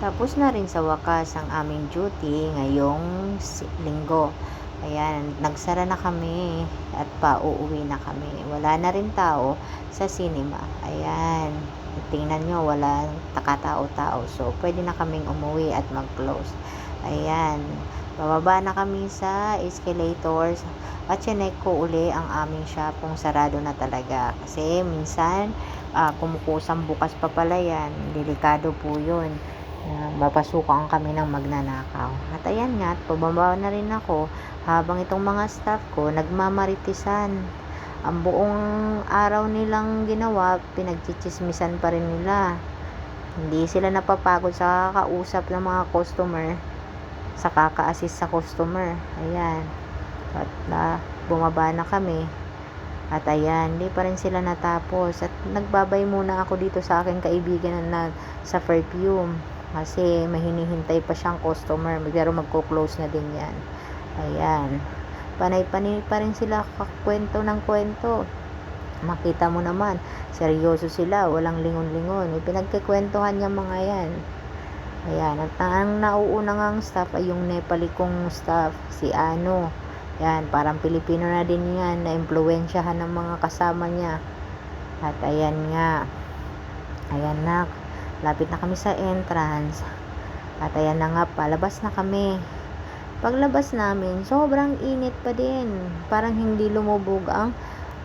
Tapos na rin sa wakas ang aming duty ngayong linggo. Ayan, nagsara na kami at pauuwi na kami. Wala na rin tao sa cinema. Ayan, tingnan nyo, wala takatao-tao. So, pwede na kaming umuwi at mag-close. Ayan, bababa na kami sa escalators at chinek ko uli ang aming shop kung sarado na talaga. Kasi minsan, kumukusang bukas pa pala yan. Delikado po yun. Mapasukan kami ng magnanakaw. At ayan nga, pababa na rin ako habang itong mga staff ko nagmamaritisan. Ang buong araw nilang ginawa, pinagchichismisan pa rin nila. Hindi sila napapagod sa kakausap ng mga customer, sa kaka-assist sa customer. Ayan. At bumaba na kami. At ayan, hindi pa rin sila natapos. At nagbabay muna ako dito sa aking kaibigan na sa perfume. Kasi may hinihintay pa siyang customer. Pero magko-close na din yan. Ayan. Panay-panay pa rin sila kwento ng kwento. Makita mo naman, seryoso sila. Walang lingon-lingon. May pinagkikwentuhan niya mga yan. Ayan. At ang nauuna ngang staff ay yung Nepali kong staff. Si Ano. Yan, parang Pilipino na din yan, na-impluwensyahan ng mga kasama niya. At ayan nga, ayan na, lapit na kami sa entrance. At ayan na nga, palabas na kami. Paglabas namin, sobrang init pa din. Parang hindi lumubog ang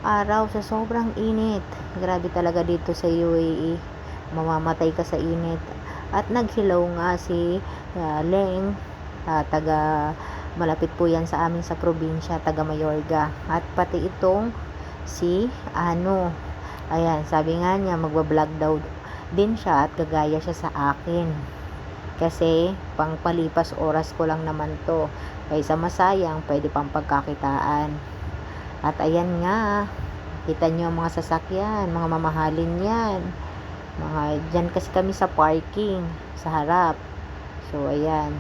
araw sa sobrang init. Grabe talaga dito sa UAE. Mamamatay ka sa init. At naghilaw nga si Leng, malapit po yan sa amin sa probinsya, taga Mayorga. At pati itong si Ano. Ayan, sabi nga niya magbablog daw din siya at gagaya siya sa akin. Kasi pang palipas oras ko lang naman to. Kaysa masayang, pwede pang pagkakitaan. At ayan nga, kita nyo ang mga sasakyan, mga mamahalin yan. Dyan kasi kami sa parking, sa harap. So ayan.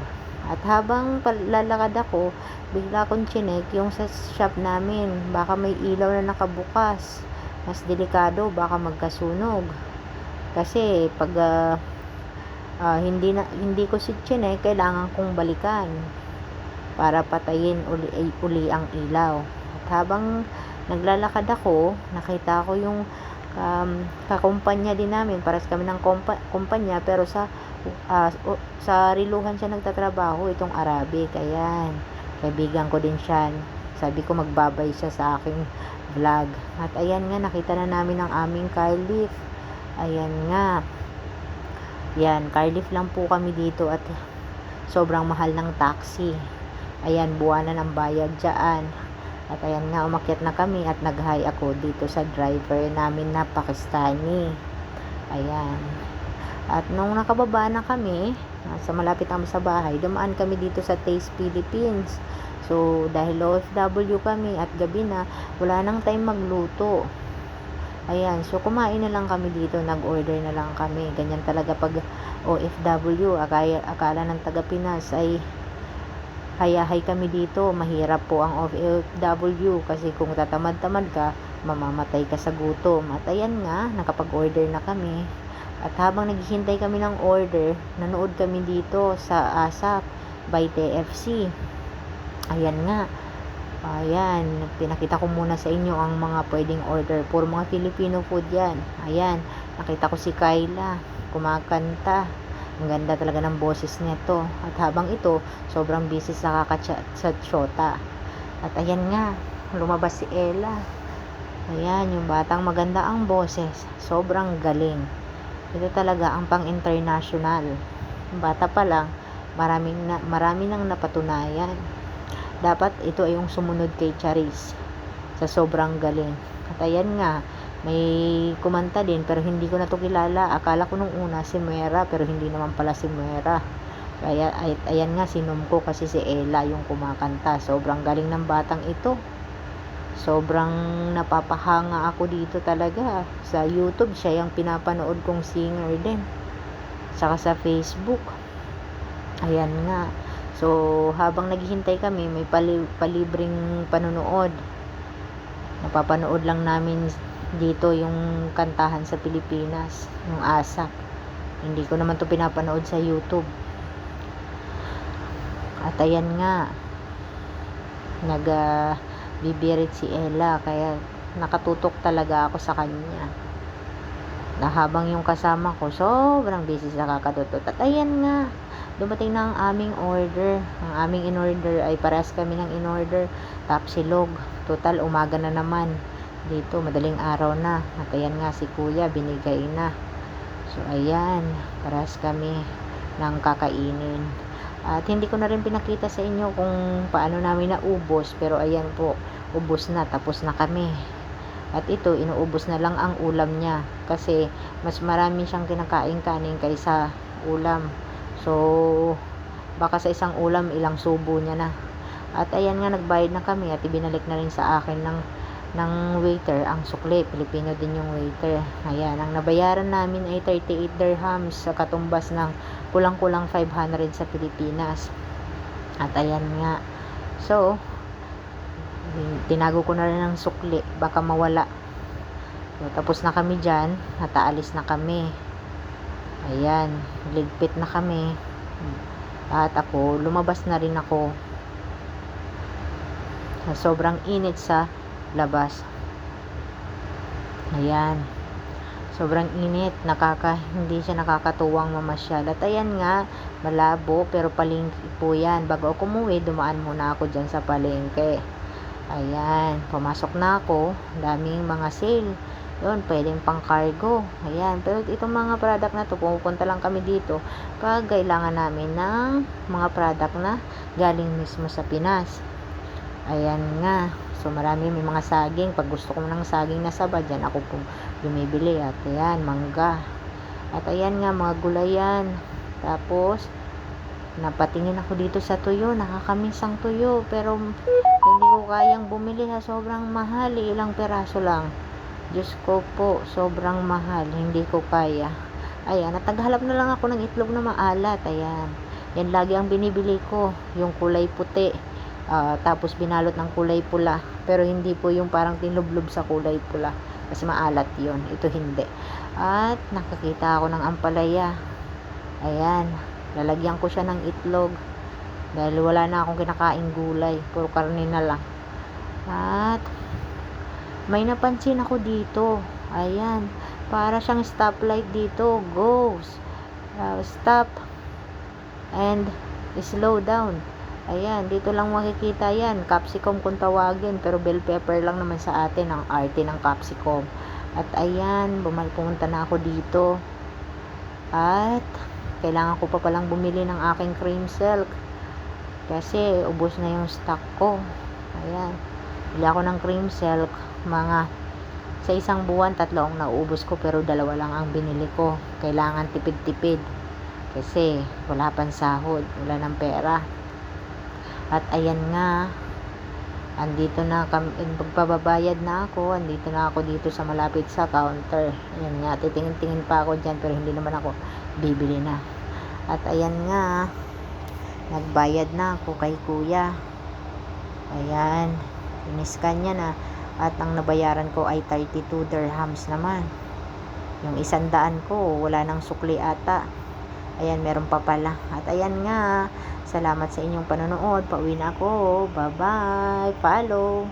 At habang lalakad ako, bigla akong chinek yung sa shop namin. Baka may ilaw na nakabukas. Mas delikado, baka magkasunog. Kasi pag hindi ko si chinek, kailangan kong balikan para patayin uli ang ilaw. At habang naglalakad ako, nakita ko yung kakumpanya din namin. Paras kami ng kumpanya, pero sa riluhan siya nagtatrabaho, itong Arabic. Ayan, kaibigan ko din siya. Sabi ko magbabay siya sa aking vlog. At ayan nga, nakita na namin ang aming car lift. Ayan nga, yan, car lift lang po kami dito. At sobrang mahal ng taxi. Ayan, buwanan ang bayad dyan. At ayan nga, umakyat na kami at nag-hi ako dito sa driver namin na Pakistani. Ayan. At nung nakababa na kami, sa malapit kami sa bahay, dumaan kami dito sa Taste Philippines. So, dahil OFW kami at gabi na, wala nang time magluto. Ayan, so kumain na lang kami dito, nag-order na lang kami. Ganyan talaga pag OFW, akala ng taga Pinas ay hayahay kami dito. Mahirap po ang OFW kasi kung tatamad-tamad ka, mamamatay ka sa gutom. At ayan nga, nakapag-order na kami. At habang naghihintay kami ng order, nanood kami dito sa ASAP by TFC. Ayan nga. Ayan, pinakita ko muna sa inyo ang mga pwedeng order. Puro mga Filipino food yan. Ayan, nakita ko si Kyla, kumakanta. Ang ganda talaga ng boses nito. At habang ito, sobrang busy sa kakachat sa Shota. At ayan nga, lumabas si Ella. Ayan, yung batang maganda ang boses. Sobrang galing. Ito talaga ang pang-international. Bata pa lang, marami nang napatunayan. Dapat ito ay yung sumunod kay Charis. Sa sobrang galing. At ayan nga, may kumanta din pero hindi ko na to kilala. Akala ko nung una si Mera pero hindi naman pala si Mera. Kaya ayan nga, sinom ko kasi si Ella yung kumakanta. Sobrang galing ng batang ito. Sobrang napapahanga ako dito talaga. Sa YouTube, siya yung pinapanood kong singer din. Saka sa Facebook. Ayan nga. So, habang naghihintay kami, may palibreng panonood. Napapanood lang namin dito yung kantahan sa Pilipinas, yung ASAP. Hindi ko naman to pinapanood sa YouTube. At ayan nga, bibirit si Ella, kaya nakatutok talaga ako sa kanya. Na habang yung kasama ko, sobrang busy sa kakatutot. At ayan nga, dumating na ang aming order. Ang aming in-order ay parehas kami ng in-order. Tapsilog. Total, umaga na naman. Dito, madaling araw na. At ayan nga, si kuya, binigay na. So, ayan, parehas kami ng kakainin. At hindi ko na rin pinakita sa inyo kung paano namin naubos. Pero ayan po, ubos na, tapos na kami. At ito, inuubos na lang ang ulam niya. Kasi, mas marami siyang kinakain kanin kaysa ulam. So, baka sa isang ulam, ilang subo niya na. At ayan nga, nagbayad na kami at ibinalik na rin sa akin ng waiter ang sukli. Pilipino din yung waiter. Ayan, ang nabayaran namin ay 38 dirhams sa katumbas ng kulang-kulang 500 sa Pilipinas. At ayan nga. So, tinago ko na rin ng sukli, baka mawala. So, tapos na kami dyan, nataalis na kami. Ayan, ligpit na kami. At ako, lumabas na rin ako. Sobrang init sa labas. Ayan, sobrang init, hindi siya nakakatuwang mamasyal. At ayan nga, malabo, pero palengke po yan. Bago ako umuwi, dumaan muna ako dyan sa palengke. Ayan, pumasok na ako. Daming mga sale. Yun, pwedeng pang cargo. Ayan, pero itong mga product na to, pumupunta lang kami dito pag kailangan namin ng mga product na galing mismo sa Pinas. Ayan nga. So, marami, may mga saging. Pag gusto ko ng saging na saba, dyan ako po bumibili. At ayan, mangga. At ayan nga, mga gulayan. Tapos, napatingin ako dito sa tuyo. Nakakamiss ang tuyo. Pero, hindi ko kayang bumili ha, sobrang mahal, ilang peraso lang. Diyos ko po, sobrang mahal, hindi ko kaya. Ayan, at naghalap na lang ako ng itlog na maalat. Ayan, yan lagi ang binibili ko, yung kulay puti, tapos binalot ng kulay pula, pero hindi po yung parang tinlublob sa kulay pula, kasi maalat yun, ito hindi. At nakakita ako ng ampalaya. Ayan, lalagyan ko siya ng itlog dahil wala na akong kinakaing gulay, puro karne na lang. At may napansin ako dito. Ayan, para siyang stoplight dito. Goes, stop and slow down. Ayan, dito lang makikita yan. Capsicum kung tawagin, pero bell pepper lang naman sa atin ang arte ng capsicum. At ayan, pumunta na ako dito. At kailangan ko pa palang bumili ng aking cream silk kasi ubos na yung stock ko. Ayan, bili ako ng cream silk. Mga sa isang buwan, 3 ang nauubos ko, pero 2 lang ang binili ko. Kailangan tipid-tipid kasi wala pang sahod, wala ng pera. At ayan nga, andito na kami, magpababayad na ako. Andito na ako dito sa malapit sa counter. Ayan nga, titingin-tingin pa ako dyan, pero hindi naman ako bibili na. At ayan nga, nagbayad na ako kay kuya. Ayan, iniskan niya na. At ang nabayaran ko ay 32 dirhams naman. Yung 100 ko, wala nang sukli ata. Ayan, meron pa pala. At ayan nga, salamat sa inyong panonood. Pauwi na ako. Bye-bye. Follow.